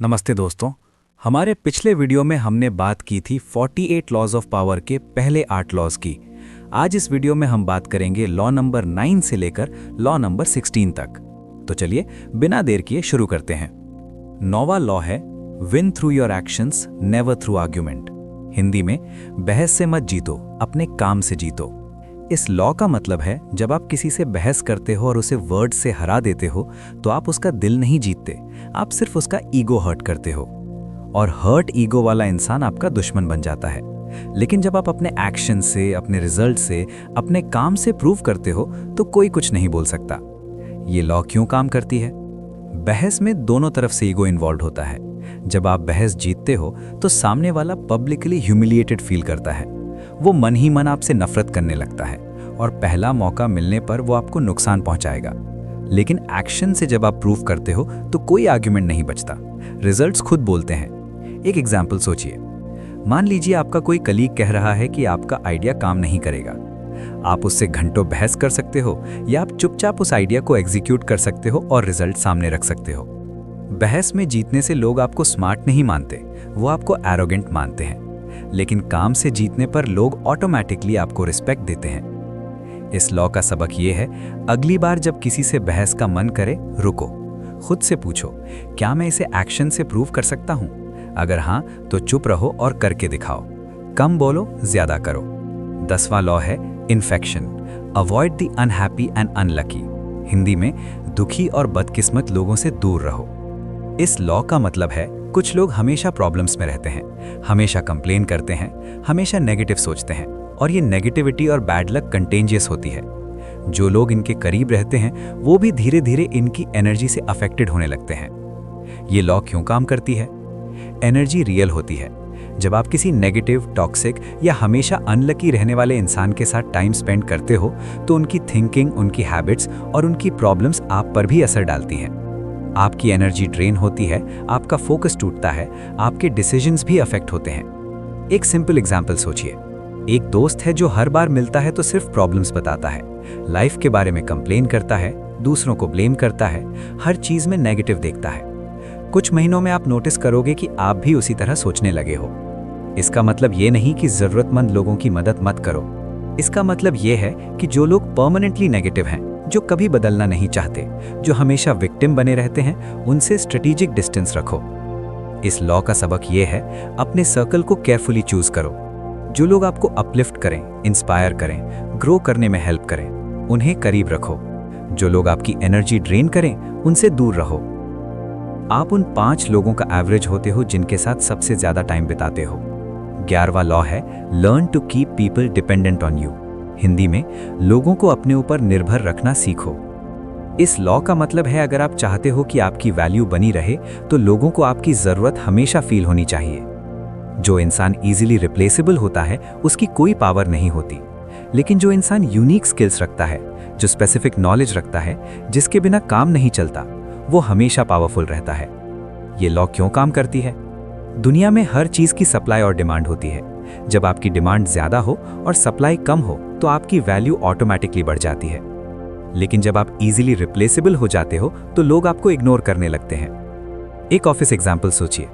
नमस्ते दोस्तों। हमारे पिछले वीडियो में हमने बात की थी 48 लॉज ऑफ पावर के पहले 8 लॉज की। आज इस वीडियो में हम बात करेंगे लॉ नंबर 9 से लेकर लॉ नंबर 16 तक। तो चलिए बिना देर किए शुरू करते हैं। नौवां लॉ है win through your actions never through argument. Hindi में बहस से मत जीतो, अपने काम से जीतो। इस लॉ का मतलब है जब आप किसी से बहस करते हो और उसे वर्ड से हरा देते हो तो आप उसका दिल नहीं जीतते, आप सिर्फ उसका ईगो हर्ट करते हो। और हर्ट ईगो वाला इंसान आपका दुश्मन बन जाता है। लेकिन जब आप अपने एक्शन से, अपने रिजल्ट से, अपने काम से प्रूव करते हो तो कोई कुछ नहीं बोल सकता। ये लॉ क्यों काम करती है? बहस में दोनों तरफ से ईगो इन्वॉल्व होता है। जब आप बहस जीतते हो तो सामने वाला पब्लिकली ह्यूमिलिएटेड फील करता है। वो मन ही मन आपसे नफरत करने लगता है और पहला मौका मिलने पर वो आपको नुकसान पहुंचाएगा। लेकिन एक्शन से जब आप प्रूव करते हो तो कोई आर्ग्यूमेंट नहीं बचता, रिजल्ट्स खुद बोलते हैं। एक एग्जाम्पल सोचिए। मान लीजिए आपका कोई कलीग कह रहा है कि आपका आइडिया काम नहीं करेगा। आप उससे घंटों बहस कर सकते हो या आप चुपचाप उस आइडिया को एग्जीक्यूट कर सकते हो और रिजल्ट सामने रख सकते हो। बहस में जीतने से लोग आपको स्मार्ट नहीं मानते, वो आपको एरोगेंट मानते हैं। लेकिन काम से जीतने पर लोग ऑटोमेटिकली आपको रिस्पेक्ट देते हैं। इस लॉ का सबक ये है, अगली बार जब किसी से बहस का मन करे, रुको, खुद से पूछो, क्या मैं इसे एक्शन से प्रूव कर सकता हूं? अगर हां तो चुप रहो और करके दिखाओ। कम बोलो, ज्यादा करो। 10वां लॉ है infection, avoid the unhappy and unlucky. Hindi में दुखी और बदकिस्मत लोगों से दूर रहो। इस लॉ का मतलब है कुछ लोग हमेशा प्रॉब्लम्स में रहते हैं, हमेशा कंप्लेन करते हैं, हमेशा नेगेटिव सोचते हैं और ये नेगेटिविटी और बैड लक कंटेंजियस होती है। जो लोग इनके करीब रहते हैं वो भी धीरे धीरे इनकी एनर्जी से अफेक्टेड होने लगते हैं। ये लॉ क्यों काम करती है? एनर्जी रियल होती है। जब आप किसी नेगेटिव, टॉक्सिक या हमेशा अनलकी रहने वाले इंसान के साथ टाइम स्पेंड करते हो तो उनकी थिंकिंग, उनकी हैबिट्स और उनकी प्रॉब्लम्स आप पर भी असर डालती हैं। आपकी एनर्जी ड्रेन होती है, आपका फोकस टूटता है, आपके डिसीजंस भी अफेक्ट होते हैं। एक सिंपल एग्जांपल सोचिए। एक दोस्त है जो हर बार मिलता है तो सिर्फ प्रॉब्लम्स बताता है, लाइफ के बारे में कंप्लेन करता है, दूसरों को ब्लेम करता है, हर चीज में नेगेटिव देखता है। कुछ महीनों में आप नोटिस करोगे कि आप भी उसी तरह सोचने लगे हो। इसका मतलब ये नहीं कि जरूरतमंद लोगों की मदद मत करो। इसका मतलब ये है कि जो लोग परमानेंटली नेगेटिव हैं, जो कभी बदलना नहीं चाहते, जो हमेशा विक्टिम बने रहते हैं, उनसे स्ट्रेटेजिक डिस्टेंस रखो। इस लॉ का सबक ये है, अपने सर्कल को केयरफुली चूज करो। जो लोग आपको अपलिफ्ट करें, इंस्पायर करें, ग्रो करने में हेल्प करें, उन्हें करीब रखो। जो लोग आपकी एनर्जी ड्रेन करें, उनसे दूर रहो। आप उन 5 लोगों का एवरेज होते हो जिनके साथ सबसे ज्यादा टाइम बिताते हो। 11वां लॉ है learn to keep people dependent on you. Hindi में लोगों को अपने ऊपर निर्भर रखना सीखो। इस लॉ का मतलब है, अगर आप चाहते हो कि आपकी वैल्यू बनी रहे तो लोगों को आपकी जरूरत हमेशा फील होनी चाहिए। जो इंसान इजीली रिप्लेसेबल होता है उसकी कोई पावर नहीं होती। लेकिन जो इंसान यूनिक स्किल्स रखता है, जो स्पेसिफिक नॉलेज रखता है, जिसके बिना काम नहीं चलता, वो हमेशा पावरफुल रहता है। ये लॉ क्यों काम करती है? दुनिया में हर चीज की सप्लाई और डिमांड होती है। जब आपकी डिमांड ज्यादा हो और सप्लाई कम हो तो आपकी वैल्यू ऑटोमेटिकली बढ़ जाती है। लेकिन जब आप इजीली रिप्लेसेबल हो जाते हो तो लोग आपको इग्नोर करने लगते हैं। एक ऑफिस एग्जांपल सोचिए।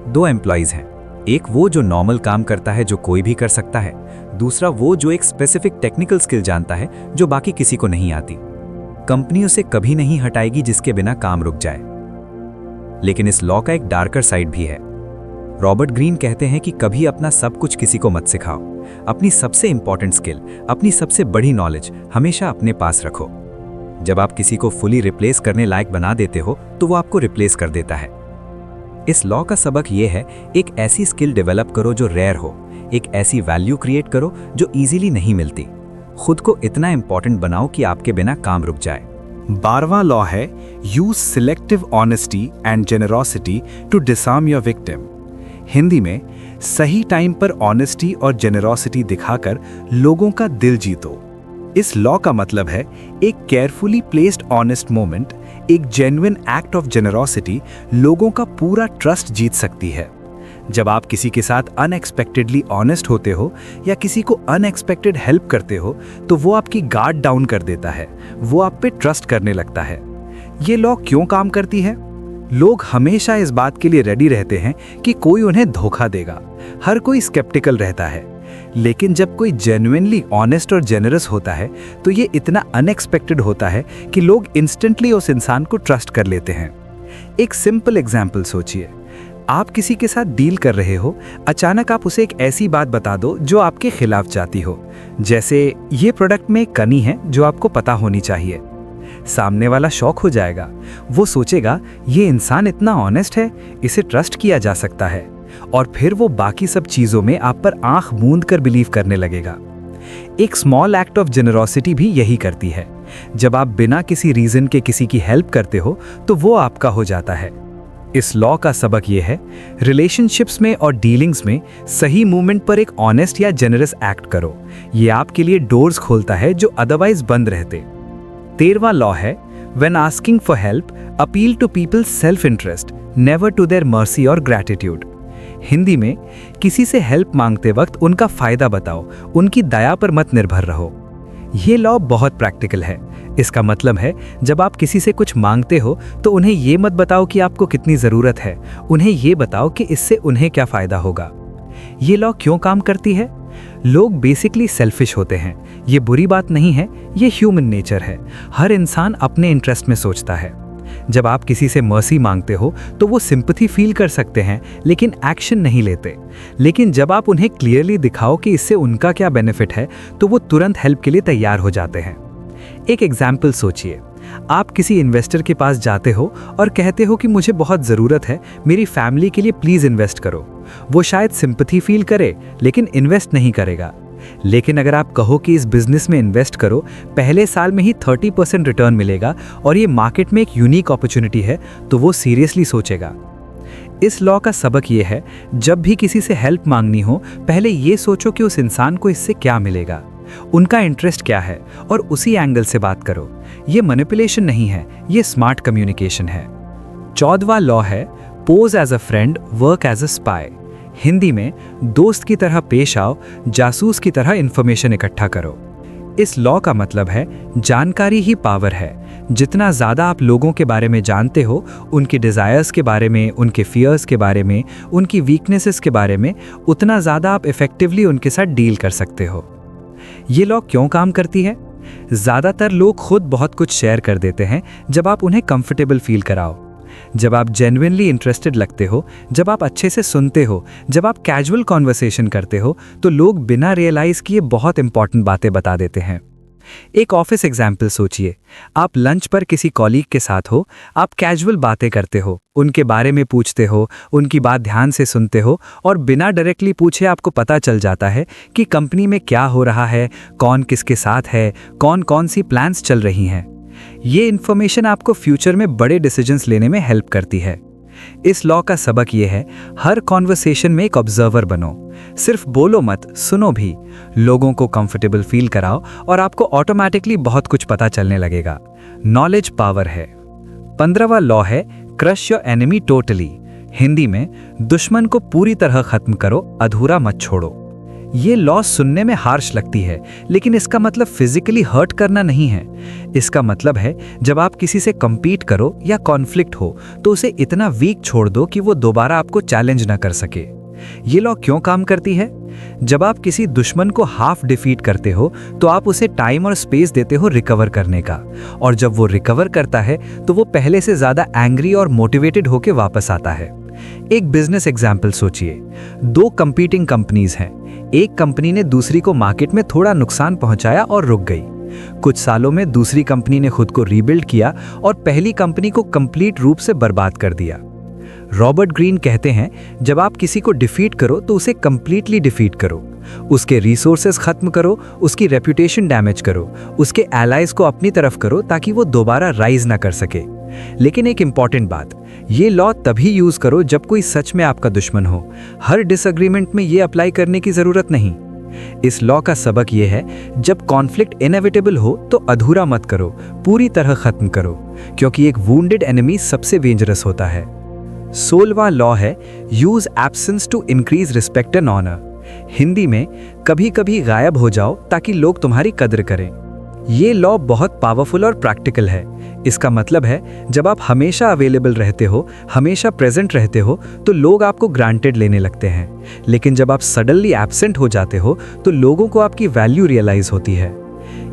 2 एम्प्लॉइज हैं, एक वो जो नॉर्मल काम करता है, जो कोई भी कर सकता है, दूसरा वो जो एक स्पेसिफिक टेक्निकल स्किल जानता है जो बाकी किसी को नहीं आती। कंपनी उसे कभी नहीं हटाएगी जिसके बिना काम रुक जाए। लेकिन इस लॉ का एक डार्कर साइड भी है। रॉबर्ट ग्रीन कहते हैं कि कभी अपना सब कुछ किसी को मत सिखाओ। अपनी सबसे इंपॉर्टेंट स्किल, अपनी सबसे बड़ी नॉलेज हमेशा अपने पास रखो। जब आप किसी को फुली रिप्लेस करने लायक बना देते हो तो वो आपको रिप्लेस कर देता है। इस लॉ का सबक ये है, एक ऐसी स्किल डेवलप करो जो रेयर हो, एक ऐसी वैल्यू क्रिएट करो जो इजीली नहीं मिलती। खुद को इतना इंपॉर्टेंट बनाओ कि आपके बिना काम रुक जाए। 12वां लॉ है use selective honesty and generosity to disarm your victim. Hindi में सही टाइम पर ऑनेस्टी और जेनरोसिटी दिखाकर लोगों का दिल जीतो। इस लॉ का मतलब है, एक केयरफुली प्लेस्ड ऑनेस्ट मोमेंट, एक जेन्युइन एक्ट ऑफ जेनरोसिटी लोगों का पूरा ट्रस्ट जीत सकती है। जब आप किसी के साथ अनएक्सपेक्टेडली ऑनेस्ट होते हो या किसी को अनएक्सपेक्टेड हेल्प करते हो तो वो आपकी गार्ड डाउन कर देता है, वो आप पे ट्रस्ट करने लगता है। ये लॉ क्यों काम करती है? लोग हमेशा इस बात के लिए रेडी रहते हैं कि कोई उन्हें धोखा देगा। हर कोई स्केप्टिकल रहता है, लेकिन जब कोई जेन्युइनली ऑनेस्ट और जेनरस होता है तो ये इतना अनएक्सपेक्टेड होता है कि लोग इंस्टेंटली उस इंसान को ट्रस्ट कर लेते हैं। एक सिंपल एग्जाम्पल सोचिए, आप किसी के साथ डील कर रहे हो, अचानक आप उसे एक ऐसी बात बता दो जो आपके खिलाफ जाती हो, जैसे ये प्रोडक्ट में एक कमी है जो आपको पता होनी चाहिए। सामने वाला शॉक हो जाएगा, वो सोचेगा ये इंसान इतना ऑनेस्ट है, इसे ट्रस्ट किया जा सकता है, और फिर वो बाकी सब चीज़ों में आप पर आंख मूंद कर बिलीव करने लगेगा। एक स्मॉल एक्ट ऑफ जेनरोसिटी भी यही करती है। जब आप बिना किसी रीजन के किसी की हेल्प करते हो तो वो आपका हो जाता है। इस लॉ का सबक ये है, रिलेशनशिप्स में और डीलिंग्स में सही मूवमेंट पर एक ऑनेस्ट या जेनरस एक्ट करो। ये आपके लिए डोर्स खोलता है जो अदरवाइज बंद रहते। 13वां लॉ है, when asking for help appeal to people's self interest, never to their mercy और ग्रैटिट्यूड। हिंदी में, किसी से हेल्प मांगते वक्त उनका फायदा बताओ, उनकी दया पर मत निर्भर रहो। ये लॉ बहुत प्रैक्टिकल है। इसका मतलब है, जब आप किसी से कुछ मांगते हो तो उन्हें ये मत बताओ कि आपको कितनी ज़रूरत है, उन्हें ये बताओ कि इससे उन्हें क्या फ़ायदा होगा। ये लॉ क्यों काम करती है? लोग बेसिकली सेल्फिश होते हैं। ये बुरी बात नहीं है, ये ह्यूमन नेचर है। हर इंसान अपने इंटरेस्ट में सोचता है। जब आप किसी से मर्सी मांगते हो तो वो सिंपैथी फील कर सकते हैं, लेकिन एक्शन नहीं लेते। लेकिन जब आप उन्हें क्लियरली दिखाओ कि इससे उनका क्या बेनिफिट है, तो वो तुरंत हेल्प के लिए तैयार हो जाते हैं। एक एग्जाम्पल सोचिए, आप किसी इन्वेस्टर के पास जाते हो और कहते हो कि मुझे बहुत ज़रूरत है, मेरी फैमिली के लिए प्लीज़ इन्वेस्ट करो। वो शायद सिंपैथी फील करे, लेकिन इन्वेस्ट नहीं करेगा। लेकिन अगर आप कहो कि इस बिजनेस में इन्वेस्ट करो, पहले साल में ही 30% रिटर्न मिलेगा और ये मार्केट में एक यूनिक अपॉर्चुनिटी है, तो वो सीरियसली सोचेगा। इस लॉ का सबक ये है, जब भी किसी से हेल्प मांगनी हो, पहले ये सोचो कि उस इंसान को इससे क्या मिलेगा, उनका इंटरेस्ट क्या है, और उसी एंगल से बात करो। ये मैनिपुलेशन नहीं है, ये स्मार्ट कम्युनिकेशन है। 14वां लॉ है, pose as a friend, work as a spy. Hindi में, दोस्त की तरह पेश आओ, जासूस की तरह इंफॉर्मेशन इकट्ठा करो। इस लॉ का मतलब है, जानकारी ही पावर है। जितना ज़्यादा आप लोगों के बारे में जानते हो, उनके डिज़ायर्स के बारे में, उनके फियर्स के बारे में, उनकी वीकनेसेस के बारे में, उतना ज़्यादा आप इफ़ेक्टिवली उनके साथ डील कर सकते हो। ये लॉ क्यों काम करती है? ज़्यादातर लोग खुद बहुत कुछ शेयर कर देते हैं जब आप उन्हें कंफर्टेबल फील कराओ। जब आप जेन्युइनली इंटरेस्टेड लगते हो, जब आप अच्छे से सुनते हो, जब आप कैजुअल कॉन्वर्सेशन करते हो, तो लोग बिना रियलाइज़ किए बहुत इंपॉर्टेंट बातें बता देते हैं। एक ऑफिस एग्जाम्पल सोचिए, आप लंच पर किसी कॉलीग के साथ हो, आप कैजुअल बातें करते हो, उनके बारे में पूछते हो, उनकी बात ध्यान से सुनते हो, और बिना डायरेक्टली पूछे आपको पता चल जाता है कि कंपनी में क्या हो रहा है, कौन किसके साथ है, कौन कौन सी प्लान्स चल रही हैं। ये इन्फॉर्मेशन आपको फ्यूचर में बड़े डिसीजंस लेने में हेल्प करती है। इस लॉ का सबक ये है, हर कॉन्वर्सेशन में एक ऑब्जर्वर बनो। सिर्फ बोलो मत, सुनो भी। लोगों को कंफर्टेबल फील कराओ और आपको ऑटोमेटिकली बहुत कुछ पता चलने लगेगा। नॉलेज पावर है। 15वां लॉ है, crush your enemy totally. Hindi में, दुश्मन को पूरी तरह खत्म करो, अधूरा मत छोड़ो। ये लॉ सुनने में हार्श लगती है, लेकिन इसका मतलब फिजिकली हर्ट करना नहीं है। इसका मतलब है, जब आप किसी से कम्पीट करो या कॉन्फ्लिक्ट हो, तो उसे इतना वीक छोड़ दो कि वो दोबारा आपको चैलेंज ना कर सके। ये लॉ क्यों काम करती है? जब आप किसी दुश्मन को हाफ डिफीट करते हो, तो आप उसे टाइम और स्पेस देते हो रिकवर करने का, और जब वो रिकवर करता है तो वो पहले से ज्यादा एंग्री और मोटिवेटेड होकर वापस आता है। एक बिजनेस एग्जाम्पल सोचिए, 2 कंपीटिंग कंपनीज हैं। एक कंपनी ने दूसरी को मार्केट में थोड़ा नुकसान पहुंचाया और रुक गई। कुछ सालों में दूसरी कंपनी ने खुद को रीबिल्ड किया और पहली कंपनी को कंप्लीट रूप से बर्बाद कर दिया। रॉबर्ट ग्रीन कहते हैं, जब आप किसी को डिफीट करो तो उसे कंप्लीटली डिफीट करो। उसके रिसोर्सेज खत्म करो, उसकी रेपुटेशन डैमेज करो, उसके एलाइज को अपनी तरफ करो ताकि वो दोबारा राइज ना कर सके। लेकिन एक इंपॉर्टेंट बात, ये लॉ तभी यूज करो जब कोई सच में आपका दुश्मन हो। हर डिसएग्रीमेंट में ये अप्लाई करने की जरूरत नहीं। इस लॉ का सबक ये है, जब कॉन्फ्लिक्ट इनएविटेबल हो तो अधूरा मत करो, पूरी तरह खत्म करो, क्योंकि एक वुंडेड एनिमी सबसे डेंजरस होता है। 16वां लॉ है, use absence to increase respect and honour. Hindi में, कभी कभी गायब हो जाओ ताकि लोग तुम्हारी कदर करें। ये लॉ बहुत पावरफुल और प्रैक्टिकल है। इसका मतलब है जब आप हमेशा अवेलेबल रहते हो, हमेशा प्रेजेंट रहते हो, तो लोग आपको ग्रांटेड लेने लगते हैं। लेकिन जब आप सडनली एब्सेंट हो जाते हो तो लोगों को आपकी वैल्यू रियलाइज होती है।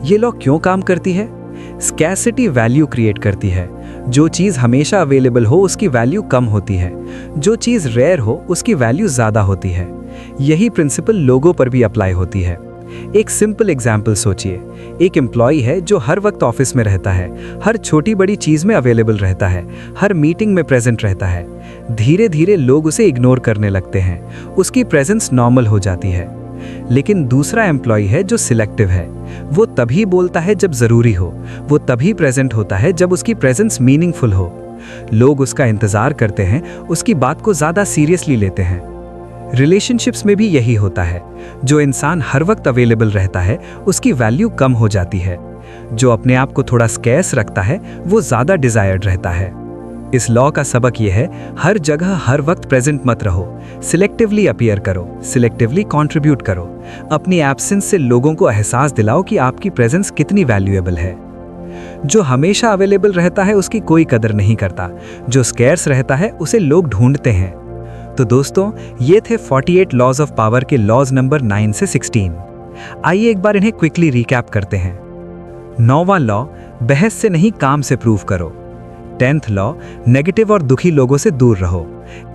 ये लॉ क्यों काम करती है? स्कैसिटी वैल्यू क्रिएट करती है। जो चीज़ हमेशा अवेलेबल हो उसकी वैल्यू कम होती है, जो चीज़ रेयर हो उसकी वैल्यू ज़्यादा होती है। यही प्रिंसिपल लोगों पर भी अप्लाई होती है। एक सिंपल एग्जाम्पल सोचिए। एक एम्प्लॉय है जो हर वक्त ऑफिस में रहता है, हर छोटी बड़ी चीज़ में अवेलेबल रहता है, हर मीटिंग में प्रेजेंट रहता है। धीरे धीरे लोग उसे इग्नोर करने लगते हैं, उसकी प्रेजेंस नॉर्मल हो जाती है। लेकिन दूसरा एम्प्लॉय है जो सिलेक्टिव है। वो तभी बोलता है जब ज़रूरी हो, वो तभी प्रेजेंट होता है जब उसकी प्रेजेंस मीनिंगफुल हो। लोग उसका इंतज़ार करते हैं, उसकी बात को ज़्यादा सीरियसली लेते हैं। रिलेशनशिप्स में भी यही होता है। जो इंसान हर वक्त अवेलेबल रहता है उसकी वैल्यू कम हो जाती है। जो अपने आप को थोड़ा स्कैर्स रखता है वो ज़्यादा डिज़ायर्ड रहता है। इस लॉ का सबक ये है, हर जगह हर वक्त प्रेजेंट मत रहो। सिलेक्टिवली अपीयर करो, सिलेक्टिवली कंट्रीब्यूट करो। अपनी एब्सेंस से लोगों को एहसास दिलाओ कि आपकी प्रेजेंस कितनी वैल्यूएबल है। जो हमेशा अवेलेबल रहता है उसकी कोई कदर नहीं करता, जो स्कैर्स रहता है उसे लोग ढूंढते हैं। तो दोस्तों, ये थे 48 लॉज ऑफ पावर के लॉज नंबर 9 से 16। आइए एक बार इन्हें क्विकली रिकैप करते हैं। 9वां लॉ, बहस से नहीं काम से प्रूव करो। 10th लॉ, नेगेटिव और दुखी लोगों से दूर रहो।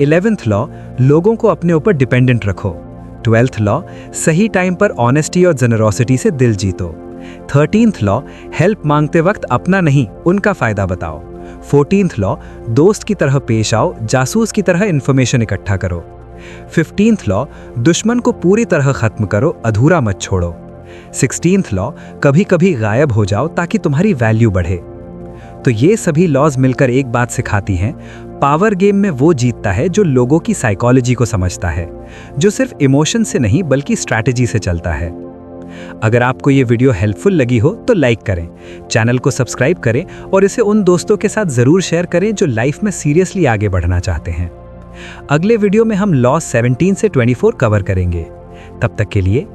11th लॉ, लोगों को अपने ऊपर डिपेंडेंट रखो। 12th लॉ, सही टाइम पर ऑनेस्टी और जेनरोसिटी से दिल जीतो। 13th लॉ, हेल्प मांगते वक्त अपना नहीं उनका फायदा बताओ। 14th लॉ, दोस्त की तरह पेश आओ, जासूस की तरह इंफॉर्मेशन इकट्ठा करो। 15th लॉ, दुश्मन को पूरी तरह खत्म करो, अधूरा मत छोड़ो। 16th लॉ, कभी कभी गायब हो जाओ ताकि तुम्हारी वैल्यू बढ़े। तो ये सभी लॉज मिलकर एक बात सिखाती हैं, पावर गेम में वो जीतता है जो लोगों की साइकोलॉजी को समझता है, जो सिर्फ इमोशन से नहीं बल्कि स्ट्रैटेजी से चलता है। अगर आपको ये वीडियो हेल्पफुल लगी हो तो लाइक करें, चैनल को सब्सक्राइब करें और इसे उन दोस्तों के साथ ज़रूर शेयर करें जो लाइफ में सीरियसली आगे बढ़ना चाहते हैं। अगले वीडियो में हम लॉ 17 से 24 कवर करेंगे। तब तक के लिए